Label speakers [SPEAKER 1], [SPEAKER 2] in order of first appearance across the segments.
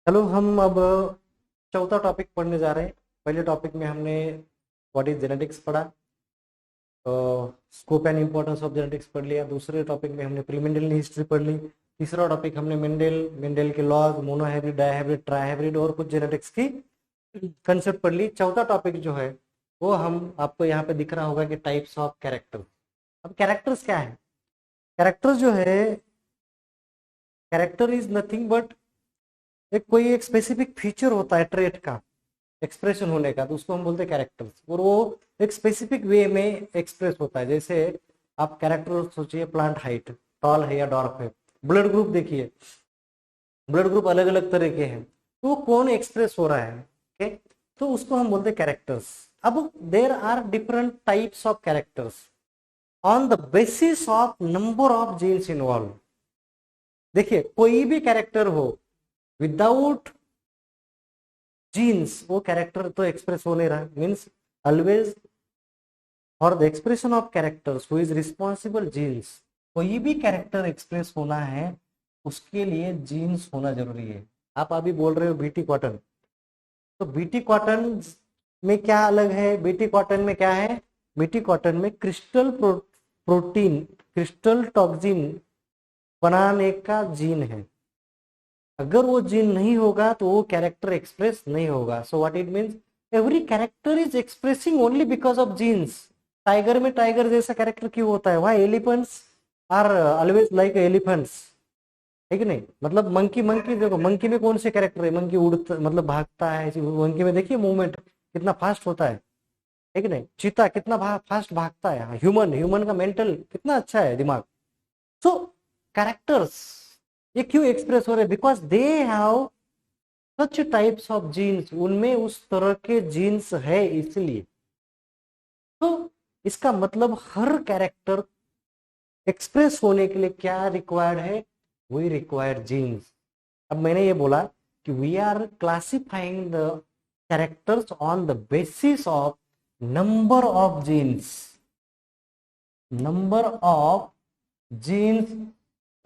[SPEAKER 1] चलो हम अब चौथा टॉपिक पढ़ने जा रहे हैं। पहले टॉपिक में हमने व्हाट इज जेनेटिक्स पढ़ा, scope and importance of genetics पढ़ लिया। दूसरे टॉपिक में हमने प्री मेंडल हिस्ट्री पढ़ ली। तीसरा टॉपिक हमने मेंडल मेंडल के लॉज, मोनोहाइब्रिड, डायहाइब्रिड, ट्राइहाइब्रिड और कुछ जेनेटिक्स की कंसेप्ट पढ़ ली। चौथा टॉपिक जो है वो हम आपको यहाँ पे दिख रहा होगा कि टाइप्स ऑफ कैरेक्टर। अब कैरेक्टर्स क्या है? कैरेक्टर जो है, कैरेक्टर इज नथिंग बट एक स्पेसिफिक फीचर होता है ट्रेट का, एक्सप्रेशन होने का, तो उसको हम बोलते हैं कैरेक्टर्स। और वो एक स्पेसिफिक वे में एक्सप्रेस होता है। जैसे आप कैरेक्टर सोचिए, प्लांट हाइट, टॉल है या डॉर्फ है। ब्लड ग्रुप देखिए, ब्लड ग्रुप अलग अलग तरह के हैं, तो वो कौन एक्सप्रेस हो रहा है, ओके, तो उसको हम बोलते हैं कैरेक्टर्स। अब there are different types of characters on the basis of number of genes involve. देखिए कोई भी कैरेक्टर हो, विदाउट जीन्स वो कैरेक्टर तो एक्सप्रेस हो नहीं रहा। Means always for the expression of characters who is responsible genes. कोई भी कैरेक्टर एक्सप्रेस होना है उसके लिए जीन्स होना जरूरी है। आप अभी बोल रहे हो बीटी कॉटन, तो बीटी कॉटन में क्या अलग है? बीटी कॉटन में क्या है? बीटी कॉटन में प्रोटीन, क्रिस्टल टॉक्सिन बनाने का जीन है। अगर वो जीन नहीं होगा तो वो कैरेक्टर एक्सप्रेस नहीं होगा। So what it means, every character is expressing only because of genes. Tiger में टाइगर जैसा कैरेक्टर क्यों होता है? Why elephants are always like elephants, है कि नहीं? मतलब मंकी, मंकी देखो, मंकी में कौन से कैरेक्टर है? मंकी उड़ता, मतलब भागता है। मंकी में देखिए मूवमेंट कितना फास्ट होता है कि नहीं? चीता कितना फास्ट भागता है। ह्यूमन, ह्यूमन का मेंटल कितना अच्छा है दिमाग। सो कैरेक्टर्स ये क्यों एक्सप्रेस हो रहे? Because they have such types of genes, उनमें उस तरह के जीन्स है इसलिए। तो इसका मतलब हर कैरेक्टर एक्सप्रेस होने के लिए क्या रिक्वायर्ड है? We require genes. अब मैंने ये बोला कि we are classifying the characters on the basis of number of genes, number of genes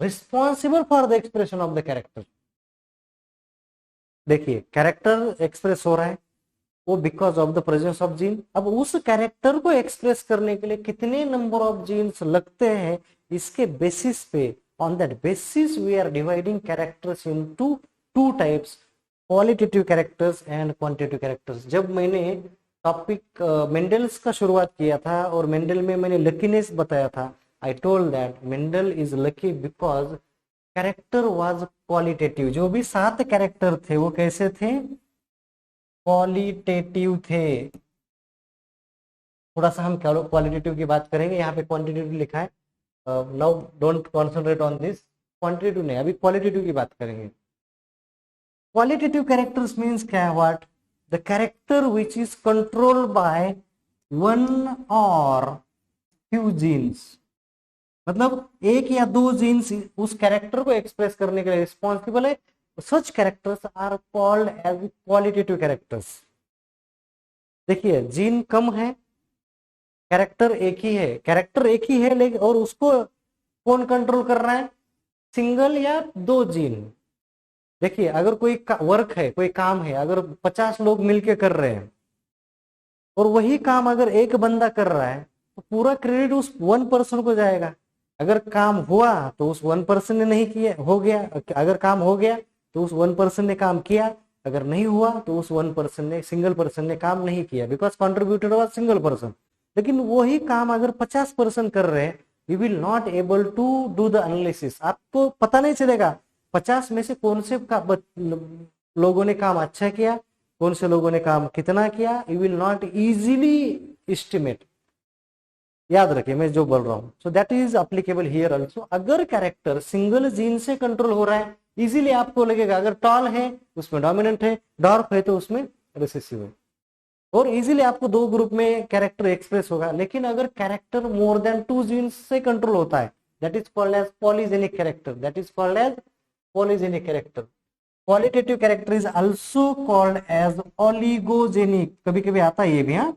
[SPEAKER 1] responsible for the expression of the character. देखिए कैरेक्टर एक्सप्रेस हो रहा है वो because of the presence of gene. अब उस कैरेक्टर को express करने के लिए कितने नंबर ऑफ जीन्स लगते हैं, इसके बेसिस पे, on that basis we are dividing characters into two types, qualitative characters and quantitative characters. जब मैंने टॉपिक मेंडल्स का शुरुआत किया था और मेंडल में मैंने लकीनेस बताया था, I told that Mendel is lucky because character was qualitative. जो भी 7 कैरेक्टर थे वो कैसे थे? क्वालिटेटिव थे। थोड़ा सा हम क्वालिटेटिव की बात करेंगे, यहाँ पे क्वांटिटेटिव लिखा है। Now don't concentrate on this, quantitative नहीं, अभी क्वालिटेटिव की बात करेंगे। क्वालिटेटिव कैरेक्टर्स मीन्स क्या है? What? The character which is controlled by one और फ्यू जीन्स। मतलब एक या दो जीन्स उस कैरेक्टर को एक्सप्रेस करने के लिए रिस्पॉन्सिबल है। Such characters are called as qualitative characters. देखिए जीन कम है, कैरेक्टर एक ही है, कैरेक्टर एक ही है, लेकिन और उसको कौन कंट्रोल कर रहा है? सिंगल या दो जीन। देखिए अगर कोई वर्क है, कोई काम है, अगर 50 लोग मिलके कर रहे हैं और वही काम अगर एक बंदा कर रहा है तो पूरा क्रेडिट उस वन पर्सन को जाएगा। अगर काम हुआ तो उस वन पर्सन ने नहीं किया, हो गया। अगर काम हो गया तो उस वन पर्सन ने काम किया, अगर नहीं हुआ तो उस वन पर्सन ने, सिंगल पर्सन ने काम नहीं किया, because contributor was single person. लेकिन वही काम अगर 50% कर रहे हैं, you will not able to do the analysis. आपको पता नहीं चलेगा 50 में से कौन से लोगों ने काम अच्छा किया, कौन से लोगों ने काम कितना किया। You will not easily estimate. याद रखिए मैं जो बोल रहा हूं। So that is applicable here also. अगर कैरेक्टर सिंगल जीन से कंट्रोल हो रहा है, इजीली आपको लगेगा। अगर टॉल है उसमें डोमिनेंट है, डॉर्फ है तो उसमें रिसेसिव है, और इजीली आपको दो ग्रुप में कैरेक्टर एक्सप्रेस होगा। लेकिन अगर कैरेक्टर मोर देन 2 जीन्स से कंट्रोल होता है, that is called as polygenic character, that is called as polygenic character. Qualitative character is also called as oligogenic, कभी कभी आता है ये भी। हाँ,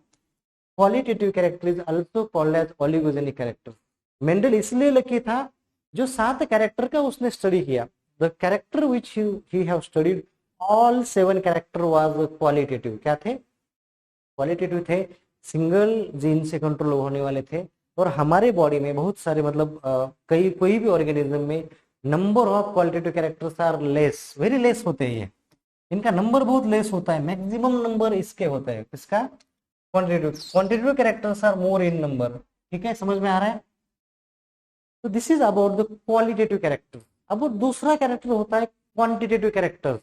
[SPEAKER 1] qualitative character is also called as oligogenic character. Mendel इसलिए लकी था जो 7 कैरेक्टर का उसने स्टडी किया। The character which he have studied all 7 character was qualitative. क्या थे? क्वालिटेटिव थे, सिंगल जीन से कंट्रोल होने वाले थे। और हमारे बॉडी में बहुत सारे मतलब कई कोई भी ऑर्गेनिज्म में number of qualitative characters are less, very less होते हैं। इनका नंबर बहुत लेस होता है, मैक्सिमम नंबर इसके होता है। किसका? Quantitative characters are more in number. ठीक है, समझ में आ रहा है? तो this is about the qualitative character. अब दूसरा कैरेक्टर होता है क्वांटिटेटिव कैरेक्टर।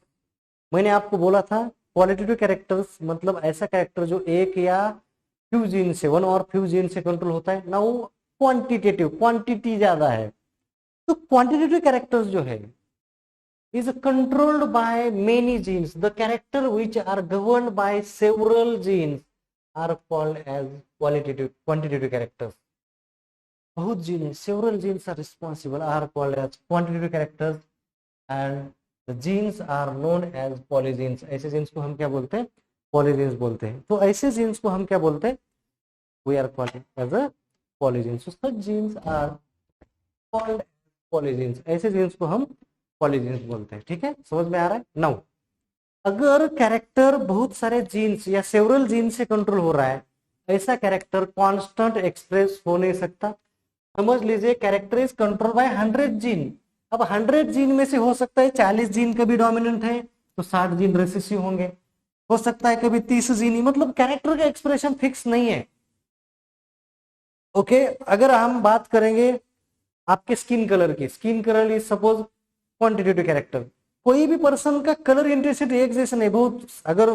[SPEAKER 1] मैंने आपको बोला था क्वालिटेटिव कैरेक्टर्स मतलब ऐसा कैरेक्टर जो एक या फ्यू जीन से, वन और फ्यू जीन से कंट्रोल होता है ना। वो क्वांटिटेटिव, क्वांटिटी ज्यादा है। तो क्वांटिटेटिव कैरेक्टर्स जो है is controlled by many genes. The character which are governed by several genes are called as quantitative characters. बहुत जीन है, several genes are responsible, are called as quantitative characters, and the genes are known as polygenes. ऐसे genes को हम क्या बोलते हैं? Polygenes बोलते हैं। तो ऐसे genes को हम क्या बोलते हैं? We are called as a polygenes. So such genes are called polygenes. ऐसे genes को हम पॉलीजीन्स बोलते हैं। ठीक है, समझ में आ रहा है? नाउ अगर कैरेक्टर बहुत सारे जीन्स या सेवरल जीन से कंट्रोल हो रहा है, ऐसा कैरेक्टर कांस्टेंट एक्सप्रेस हो नहीं सकता। समझ लीजिए character is control bye 100 gene. अब 100 जीन में से हो सकता है 40 जीन कभी डोमिनेंट है तो 60 जीन रिसेसिव होंगे, हो सकता है कभी 30 जीन ही, मतलब कैरेक्टर का एक्सप्रेशन फिक्स नहीं है। ओके, अगर हम बात करेंगे आपके स्किन कलर की, skin colour is suppose quantitative character. कोई भी पर्सन का कलर इंटेंसिटी एक जैसा नहीं, बहुत अगर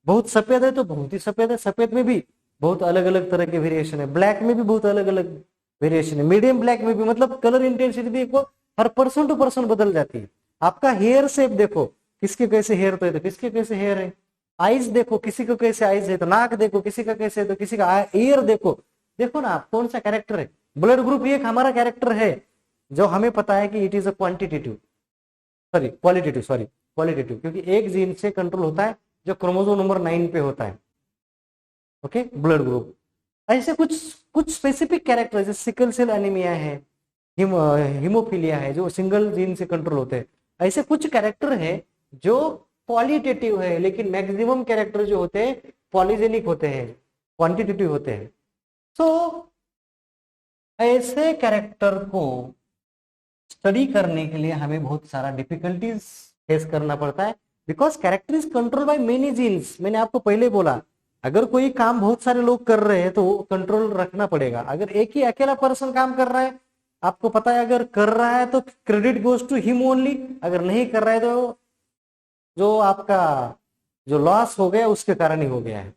[SPEAKER 1] बहुत सफेद है तो बहुत ही सफेद है, सफेद में भी बहुत अलग अलग तरह के वेरिएशन है, ब्लैक में भी बहुत अलग अलग वेरिएशन है, मीडियम ब्लैक में भी, मतलब कलर इंटेंसिटी देखो हर पर्सन टू पर्सन बदल जाती है। आपका हेयर शेप देखो, किसके कैसे हेयर तो किसके कैसे हेयर है। आईज देखो, किसी को कैसे आईज है, तो नाक देखो किसी का कैसे है, तो किसी का ईयर देखो। देखो ना आप कौन सा कैरेक्टर है। ब्लड ग्रुप एक हमारा कैरेक्टर है जो हमें पता है कि इट इज अ क्वालिटेटिव, क्योंकि एक जीन से कंट्रोल होता है जो क्रोमोसोम नंबर 9 पे होता है। Okay, blood group. ऐसे कुछ कुछ स्पेसिफिक कैरेक्टर जैसे सिकल सेल एनीमिया है, हीमोफीलिया है, जो सिंगल जीन से कंट्रोल होते हैं। ऐसे कुछ कैरेक्टर है जो क्वालिटेटिव है, लेकिन मैक्सिमम कैरेक्टर जो होते हैं पॉलीजेनिक होते हैं, क्वांटिटेटिव होते हैं। सो ऐसे कैरेक्टर को स्टडी करने के लिए हमें बहुत सारा डिफिकल्टीज फेस करना पड़ता है, because character is control by many genes. मैंने आपको पहले बोला अगर कोई काम बहुत सारे लोग कर रहे हैं तो कंट्रोल रखना पड़ेगा। अगर एक ही अकेला पर्सन काम कर रहा है, आपको पता है अगर कर रहा है तो credit goes to him only, अगर नहीं कर रहा है तो जो आपका जो लॉस हो गया उसके कारण ही हो गया है,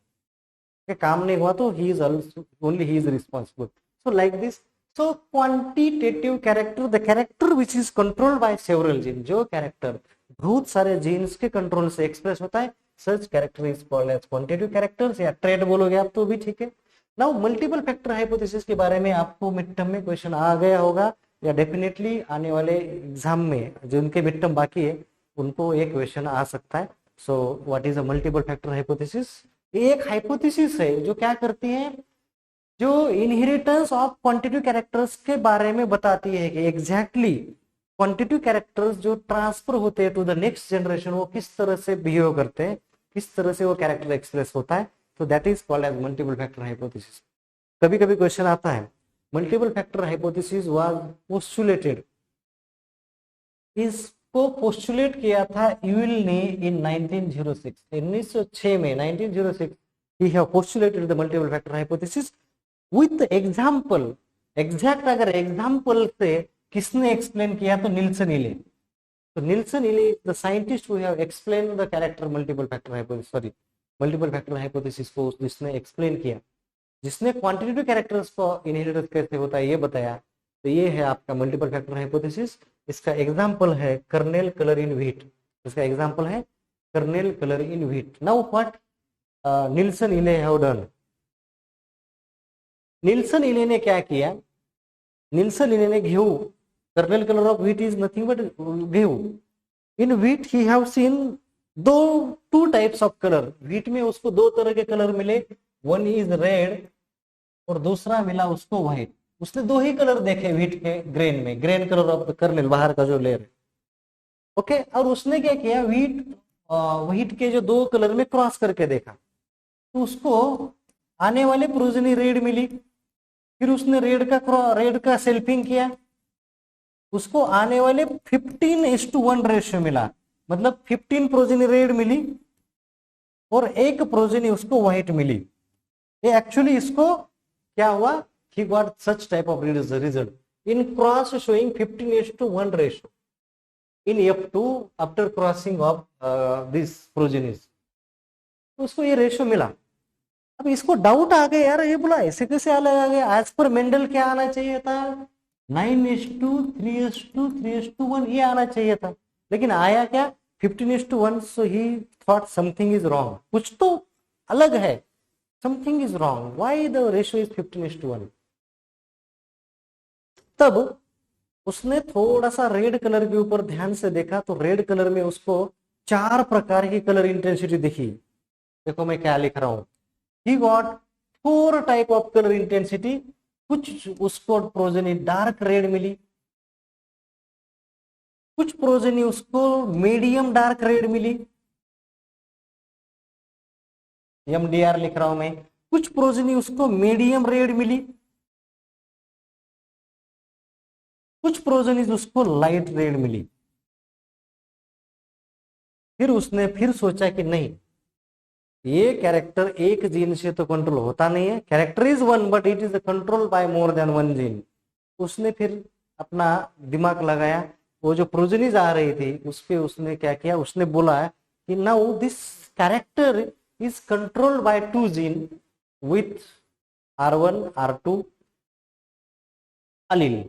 [SPEAKER 1] कि काम नहीं हुआ तो he is only he is responsible. So like this. So quantitative character, the character which is controlled by several genes, जो कैरेक्टर बहुत सारे जीन्स के कंट्रोल से एक्सप्रेस होता है, such character is called as quantitative characters, या trade बोलोगे आप तो भी ठीक है। नाउ मल्टीपल फैक्टर हाइपोथेसिस के बारे में आपको मिड टर्म में क्वेश्चन आ गया होगा, या डेफिनेटली आने वाले एग्जाम में जिनके मिड टर्म बाकी है उनको एक क्वेश्चन आ सकता है। So what is a multiple factor hypothesis? ये एक हाइपोथेसिस है जो क्या करती है, जो इनहेरिटेंस ऑफ क्वांटिटेटिव कैरेक्टर्स के बारे में बताती है कि एग्जैक्टली क्वांटिटेटिव कैरेक्टर्स जो ट्रांसफर होते हैं टू द नेक्स्ट जनरेशन वो किस तरह से बिहेव करते हैं, किस तरह से वो कैरेक्टर एक्सप्रेस होता है। तो that is called as multiple factor hypothesis. कभी कभी क्वेश्चन आता है multiple factor hypothesis was postulated, इसको पोस्टुलेट किया था यूल ने इन 1906, 1906 में 1906 ही have postulated the multiple factor hypothesis with example. Exact अगर एग्जाम्पल से किसने एक्सप्लेन किया तो निल्सन इले। तो निल्सन इले the scientist who have explain the character multiple factor hypothesis, sorry multiple factor hypothesis को जिसने एक्सप्लेन किया, जिसने क्वांटिटेटिव कैरेक्टर्स को इनहेरिटेंस कैसे होता है ये बताया। तो ये है आपका मल्टीपल फैक्टर हाइपोथेसिस। इसका एग्जाम्पल है कर्नेल कलर इन व्हीट, इसका एग्जाम्पल है kernel colour in wheat. Now what Nilsson Ehle have done, Nilsson Ehle ने क्या किया, निल्सन इले ने गेहूं, kernel colour of wheat is nothing but गेहूं। In wheat he have seen two types of colour, wheat में उसको दो तरह के कलर मिले, वन इज रेड और दूसरा मिला उसको व्हाइट। उसने दो ही कलर देखे व्हीट के ग्रेन में, green colour of the kernel, बाहर का जो लेयर है। ओके, और उसने क्या किया, व्हीट व्हाइट के जो दो कलर में क्रॉस करके देखा, तो उसको आने वाले प्रोजेनी रेड मिली, फिर उसने रेड का सेल्फिंग किया, उसको आने वाले 15:1 रेशियो मिला, मतलब 15 प्रोजेनी रेड मिली और एक प्रोजेनी उसको व्हाइट मिली। ये एक्चुअली इसको क्या हुआ, he got such type of result in cross showing 15:1 ratio in F2 after crossing of this progenies, तो उसको ये रेशियो मिला। अब इसको डाउट आ गया, यार ये बोला ऐसे कैसे अलग आ गया, एज पर मेंडल क्या आना चाहिए था, 9:3:1 ये आना चाहिए था, लेकिन आया क्या 15:1। So he thought something is wrong, कुछ तो अलग है, something is wrong, why the ratio is 15:1। तब उसने थोड़ा सा रेड कलर के ऊपर ध्यान से देखा, तो रेड कलर में उसको 4 प्रकार की कलर इंटेंसिटी दिखी। देखो मैं क्या लिख रहा हूं, he got 4 type of colour intensity. कुछ उसको प्रोजेनी डार्क रेड मिली, कुछ प्रोजेनी उसको मीडियम डार्क रेड मिली, MDR लिख रहा हूं मैं, कुछ प्रोजेनी उसको मीडियम रेड मिली, कुछ प्रोजेनी उसको लाइट रेड मिली। फिर उसने फिर सोचा कि नहीं, ये कैरेक्टर एक जीन से तो कंट्रोल होता नहीं है, character is one but it is control bye more than one gene. उसने फिर अपना दिमाग लगाया, वो जो प्रोजेनीज आ रही थी उस पे उसने क्या किया, उसने बोला कि now this character is controlled by 2 gene with R1 R2 allele.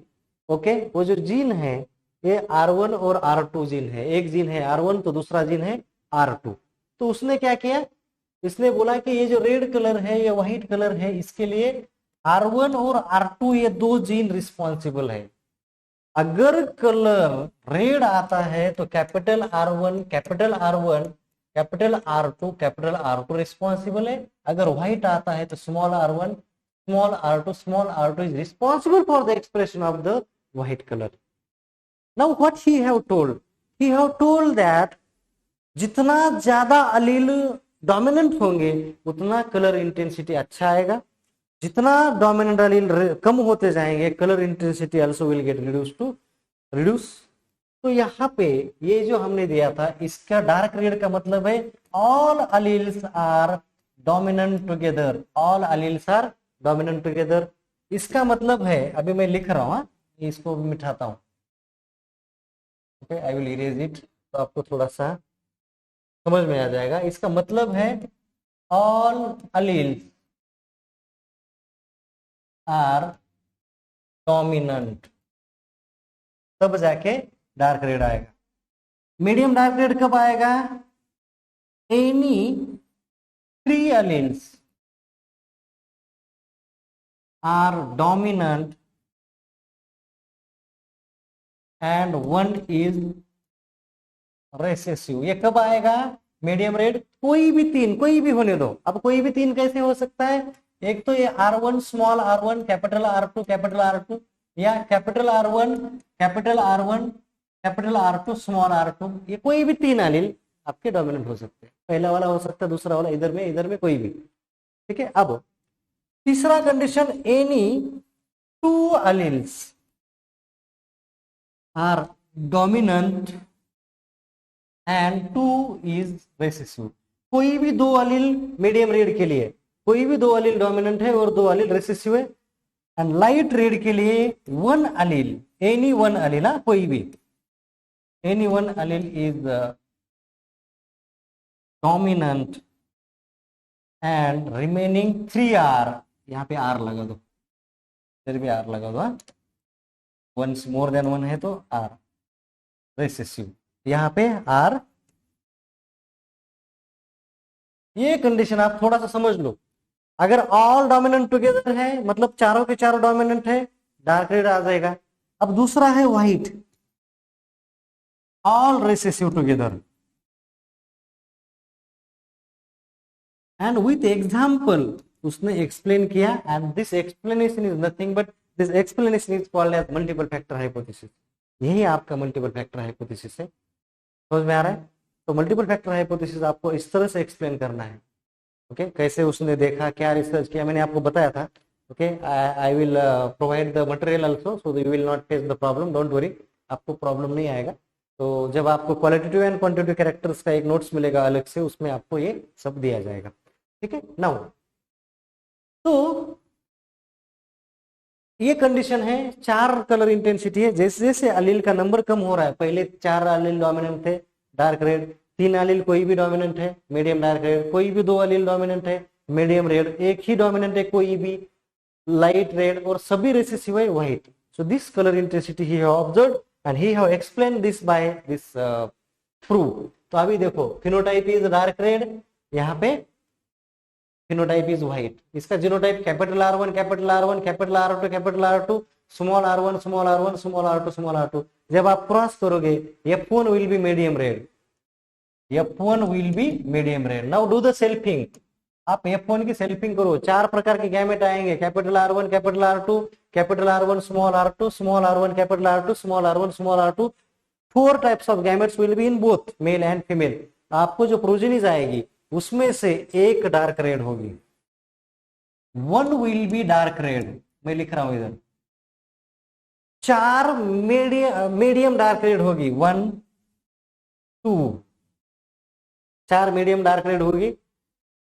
[SPEAKER 1] Okay, वो जो जीन है ये R1 और R2 जीन है, एक जीन है R1 तो दूसरा जीन है R2। तो उसने क्या किया, इसने बोला कि ये जो रेड कलर है ये व्हाइट कलर है, इसके लिए R1 और R2 ये 2 जीन रिस्पॉन्सिबल है। अगर कलर रेड आता है तो capital R1 capital R1 capital R2 capital R2 responsible है, अगर व्हाइट आता है तो small r1 small r2 is responsible for the expression of the white colour. Now what he have told that जितना ज्यादा अलील डोमिनेंट होंगे उतना कलर इंटेंसिटी अच्छा आएगा, जितना डोमिनेंट अलील कम होते जाएंगे colour intensity also will get reduce. तो यहाँ पे ये जो हमने दिया था इसका डार्क रेड का मतलब है all alleles are dominant together, all alleles are dominant together. इसका मतलब है, अभी मैं लिख रहा हूं, इसको मिटाता हूं, okay I will erase it, तो आपको थोड़ा सा समझ में आ जाएगा। इसका मतलब है ऑल अलील्स आर डोमिनेंट, तब जाके डार्क रेड आएगा। मीडियम डार्क रेड कब आएगा, any 3 alleles are dominant and 1 is recessive. ये कब आएगा मीडियम रेड, कोई भी 3, कोई भी होने दो। अब कोई भी 3 कैसे हो सकता है, एक तो ये R1 small r1 capital R2 capital R2, या capital R1 capital R1 capital R2 small R2, ये कोई भी 3 अलील आपके डोमिनेंट हो सकते हैं। पहला वाला हो सकता है, दूसरा वाला, इधर में कोई भी, ठीक है। अब तीसरा condition, any 2 alleles are dominant and 2 is recessive. कोई भी 2 अलील मीडियम रेड के लिए, कोई भी 2 अलील डोमिनेंट है और 2 अलील रेसेसिव है। एंड लाइट रेड के लिए 1 अलील, एनी 1 अलील, कोई भी any 1 allele is dominant and remaining 3 are, यहाँ पे आर लगा दो, इधर भी आर लगा दो, 1 मोर देन 1 है तो आर रेसेसिव, यहाँ पे आर। ये कंडीशन आप थोड़ा सा समझ लो, अगर ऑल डोमिनेंट टुगेदर है मतलब चारों के चारों डोमिनेंट है, डार्क रेड आ जाएगा। अब दूसरा है white, all recessive together and with example उसने एक्सप्लेन किया, and this explanation is nothing but this explanation is called as multiple factor hypothesis. यही आपका मल्टीपल फैक्टर हाइपोथेसिस है, समझ में आ रहा है। तो मल्टीपल फैक्टर हाइपोथेसिस आपको इस तरह से एक्सप्लेन करना है। ओके कैसे उसने देखा, क्या रिसर्च किया, मैंने आपको बताया था। Okay I will provide the material also so you will not face the problem, don't worry, आपको प्रॉब्लम नहीं आएगा। तो जब आपको क्वालिटेटिव एंड क्वांटिटेटिव कैरेक्टर्स का एक नोट्स मिलेगा अलग से, उसमें आपको ये सब दिया जाएगा। ठीक है नाउ, तो ये कंडीशन है, 4 कलर इंटेंसिटी है। जैसे जैसे अलील का नंबर कम हो रहा है, पहले 4 अलील डोमिनेंट थे डार्क रेड, 3 अलील कोई भी डोमिनेंट है मीडियम डार्क रेड, कोई भी 2 अलील डोमिनेंट है मीडियम रेड, एक ही डोमिनेंट है कोई भी लाइट रेड, और सभी रेसेसिव है white. So this colour intensity he have observed and he have explain this by this proof. तो अभी देखो फिनोटाइप इज डार्क रेड, यहाँ पे फिनोटाइप इज व्हाइट। इसका genotype capital R1 capital R1 capital R2 capital R2 small r1 small r1 small r2 small r2। जब आप cross करोगे F1 will be medium red, F1 will be medium red. Now do the selfing, आप F1 की selfing करो, 4 प्रकार के gamete आएंगे, capital R1 capital R2 capital R1 small r2 small r1 capital R2 small r1 small r2। 4 types of gametes will be in both male and female. आपको जो progenies आएगी उसमें से एक डार्क रेड होगी, 1 विल बी डार्क रेड, मैं लिख रहा हूं इधर। 4 मीडियम डार्क रेड होगी, 1 2, 4 मीडियम डार्क रेड होगी,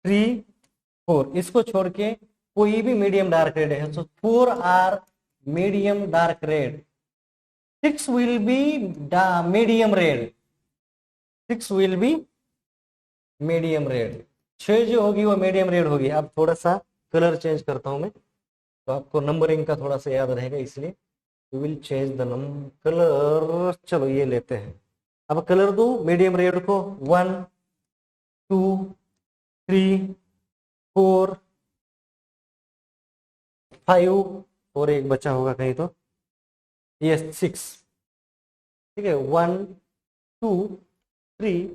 [SPEAKER 1] 3 4, इसको छोड़ के कोई भी मीडियम डार्क रेड है, so 4 are medium dark red, 6 will be medium red, 6 will be medium red, 6 जो होगी वो मीडियम रेड होगी। अब थोड़ा सा कलर चेंज करता हूं मैं, तो आपको नंबरिंग का थोड़ा सा याद रहेगा, इसलिए we will change the colour. चलो ये लेते हैं, अब कलर दो मीडियम रेड को, 1 2 3 4 5, और एक बचा होगा कहीं तो, ये 6। ठीक है 1 2 3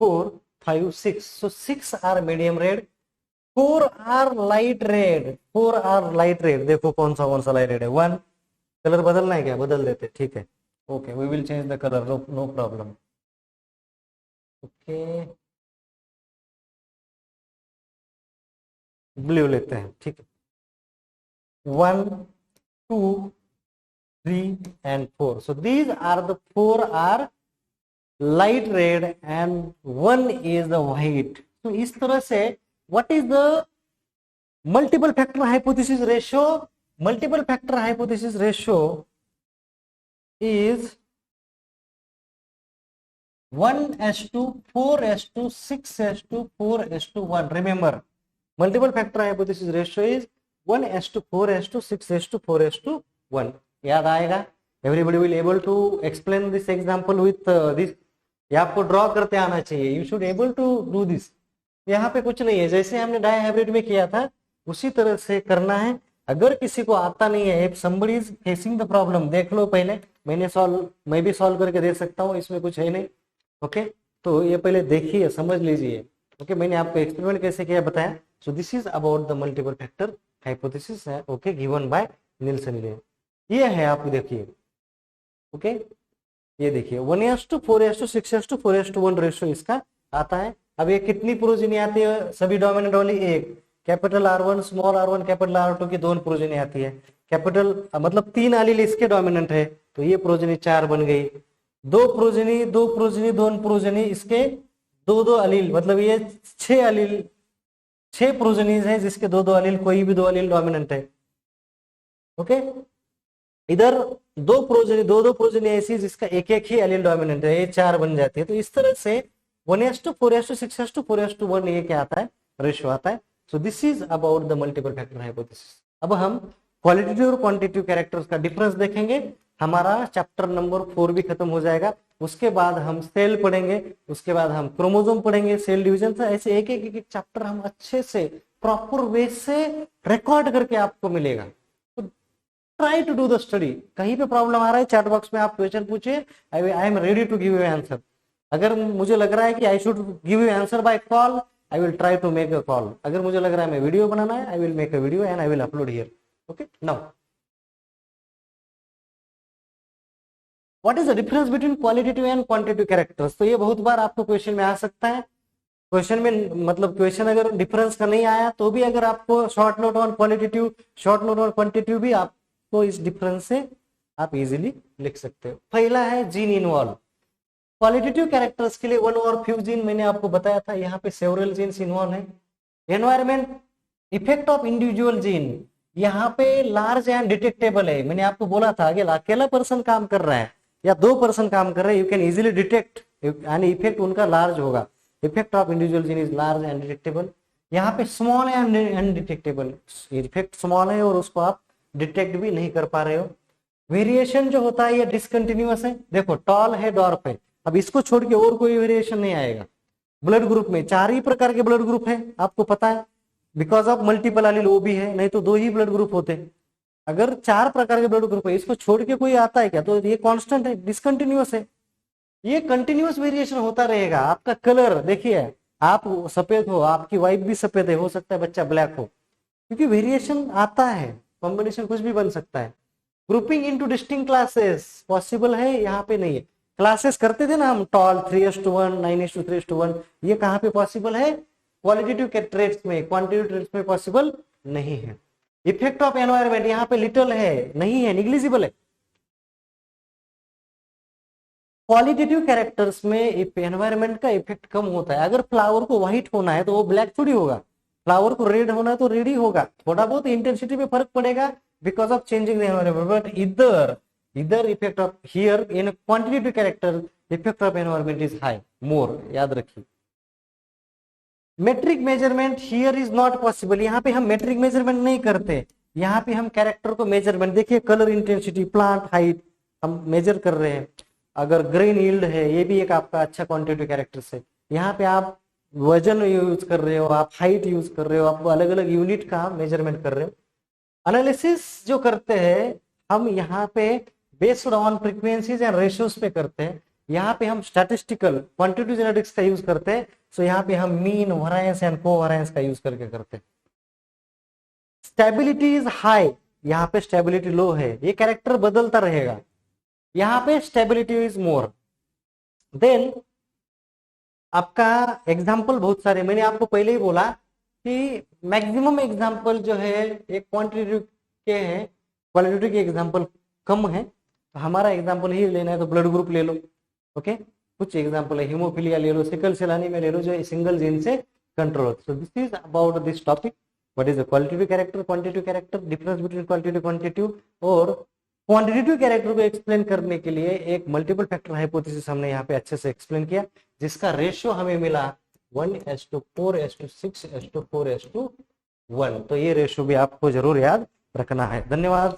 [SPEAKER 1] 4 5 6, so 6 are medium red, 4 are light red, 4 are light red। देखो कौन सा लाइट रेड है, 1। कलर बदलना है क्या, बदल देते, ठीक है okay, we will change the colour, no problem. Okay blue लेते हैं, ठीक है 1 2 3 and 4, so these are the 4 are light red and 1 is the white। तो इस तरह से what is the multiple factor hypothesis ratio? Multiple factor hypothesis ratio is 1:4:6:4:1। remember multiple factor hypothesis ratio is 1:4:6:4:1। याद आएगा, everybody will able to explain this example with this। ये आपको draw करते आना चाहिए, you should able to do this. यहाँ पे कुछ नहीं है, जैसे हमने डाई हाइब्रिड में किया था उसी तरह से करना है। अगर किसी को आता नहीं है, if somebody is facing the problem, देख लो पहले, मैं भी सॉल्व करके दे सकता हूँ, इसमें कुछ है नहीं। ओके तो ये पहले देखिए, समझ लीजिए। ओके मैंने आपको एक्सपेरिमेंट कैसे किया बताया। सो this is about the multiple factor hypothesis है, ओके गिवन बाय निल्सन ले। ये है, आप देखिए ओके ये देखिए 1:4:6:4:1 रेशियो इसका आता है। अब ये कितनी प्रोजेनी आती है, सभी डोमिनेंट वाली एक, capital R1 small r1 capital R2 की 2 प्रोजेनी आती है। कैपिटल मतलब 3 एलील इसके डोमिनेंट है, तो ये प्रोजेनी 4 बन गई। 2 प्रोजेनी इसके 2 अलील, मतलब ये 6 अलील, 6 प्रोजेनीज है जिसके 2 अलील, कोई भी 2 अलील डोमिनेंट है। ओके इधर 2 प्रोजेनी ऐसी जिसका एक ही एलील डोमिनेंट है, ये 4 बन जाती है। तो इस तरह से 1:4:6:4:1 ये क्या आता है, रेशियो आता है। So this is about the multiple factor hypothesis. अब हम क्वालिटेटिव और क्वांटिटेटिव कैरेक्टर्स का डिफरेंस देखेंगे। हमारा चैप्टर नंबर 4 भी खत्म हो जाएगा। उसके बाद हम सेल पढ़ेंगे, उसके बाद हम क्रोमोसोम पढ़ेंगे, सेल डिवीजन से, ऐसे एक चैप्टर हम अच्छे से प्रॉपर वे से रिकॉर्ड करके आपको मिलेगा। Try to do the study. कहीं पे प्रॉब्लम आ रहा है चैट बॉक्स में आप क्वेश्चन पूछिए, I am ready to give you answer. अगर मुझे लग रहा है कि I should give you answer by call, I will try to make a call. अगर मुझे लग रहा है मैं वीडियो बनाना है, I will make a video and I will upload here. Okay now what is the difference between qualitative and quantitative characters? तो ये बहुत बार आपको क्वेश्चन में आ सकता है। क्वेश्चन में मतलब क्वेश्चन अगर डिफरेंस का नहीं आया तो भी अगर आपको short note on qualitative, short note on quantitative भी आपको इस डिफरेंस से आप इजीली लिख सकते हो। पहला है जीन इन्वॉल्व। क्वालिटेटिव कैरेक्टर्स के लिए वन और फ्यू जीन मैंने आपको बताया था, यहाँ पे सेवरल जीन्स इन्वॉल्व है। Environment, effect of individual gene, यहाँ पे लार्ज एंड डिटेक्टेबल है। मैंने आपको बोला था कि अकेला पर्सन काम कर रहा है या 2 पर्सन काम कर रहे हैं, यू कैन इजीली डिटेक्ट यानी इफेक्ट उनका लार्ज होगा। Effect of individual gene is large and detectable. यहाँ पे small and undetectable, effect small है और उसको आप डिटेक्ट भी नहीं कर पा रहे हो। वेरिएशन जो होता है ये डिसकंटिन्यूअस है। देखो टॉल है, डॉर्फ है, अब इसको छोड़ के और कोई वेरिएशन नहीं आएगा। ब्लड ग्रुप में 4 ही प्रकार के ब्लड ग्रुप है, आपको पता है, बिकॉज ऑफ मल्टीपल एलील वो भी है, नहीं तो 2 ही ब्लड ग्रुप होते। अगर 4 प्रकार के ब्लड ग्रुप है, इसको छोड़ के कोई आता है क्या? तो ये कांस्टेंट है, डिसकंटिन्यूअस है। ये कंटिन्यूअस वेरिएशन होता रहेगा। आपका कलर देखिए, आप सफेद हो, आपकी वाइफ भी सफेद है, हो सकता है बच्चा ब्लैक हो, क्योंकि वेरिएशन आता है, कॉम्बिनेशन कुछ भी बन सकता है। Grouping into distinct classes possible है, यहाँ पे नहीं है। क्लासेस करते थे ना हम, टॉल 3:1, 9:3:1, ये कहाँ पे पॉसिबल है? क्वालिटेटिव ट्रेट्स में, क्वांटिटेटिव ट्रेट्स में पॉसिबल नहीं है। इफेक्ट ऑफ एनवायरमेंट यहाँ पे लिटिल है, नहीं है, निग्लिजिबल है। क्वालिटेटिव कैरेक्टर्स में एनवायरमेंट का इफेक्ट कम होता है। अगर फ्लावर को व्हाइट होना है तो वो ब्लैक थोड़ी होगा, फ्लावर को रेड होना है तो रेड ही होगा। थोड़ा बहुत इंटेंसिटी में फर्क पड़ेगा because of changing the environment, but इधर effect of here in quantitative character effect of environment is high, more, याद रखिए। Metric measurement here is not possible, यहाँ पे हम मेट्रिक मेजरमेंट नहीं करते। यहाँ पे हम कैरेक्टर को मेजरमेंट, देखिए कलर इंटेंसिटी, प्लांट हाइट हम मेजर कर रहे हैं। अगर ग्रेन यील्ड है, ये भी एक आपका अच्छा क्वांटिटेटिव कैरेक्टर है। यहाँ पे आप वजन यूज कर रहे हो, आप हाइट यूज कर रहे हो, आप अलग अलग यूनिट का मेजरमेंट कर रहे हो। एनालिसिस जो करते हैं हम यहाँ पे based on frequencies and ratios पे करते हैं। यहाँ पे हम स्टैटिस्टिकल क्वांटिटेटिव जेनेटिक्स का यूज करते हैं। सो यहाँ पे हम मीन, वेरिएंस एंड कोवेरिएंस का यूज करके करते हैं। स्टेबिलिटी इज हाई, यहाँ पे स्टेबिलिटी लो है, ये कैरेक्टर बदलता रहेगा। यहाँ पे स्टेबिलिटी इज मोर। देन आपका एग्जाम्पल बहुत सारे, मैंने आपको पहले ही बोला कि मैक्सिमम एग्जाम्पल जो है एक क्वांटिटेटिव के हैं, क्वालिटेटिव के एग्जाम्पल कम है। तो हमारा एग्जाम्पल ही लेना है तो ब्लड ग्रुप ले लो, ओके। कुछ एग्जाम्पल है, हीमोफीलिया ले लो, सिकल सेल एनीमिया ले लो, जो सिंगल जीन से कंट्रोल होता है। So this is about this topic, what is the qualitative character, quantitative character, difference between qualitative quantitative. और क्वांटिटेटिव कैरेक्टर को एक्सप्लेन करने के लिए एक मल्टीपल फैक्टर हाइपोथेसिस हमने यहाँ पे अच्छे से एक्सप्लेन किया, जिसका रेशियो हमें मिला 1:4:6:4:1। तो ये रेशियो भी आपको जरूर याद रखना है। धन्यवाद।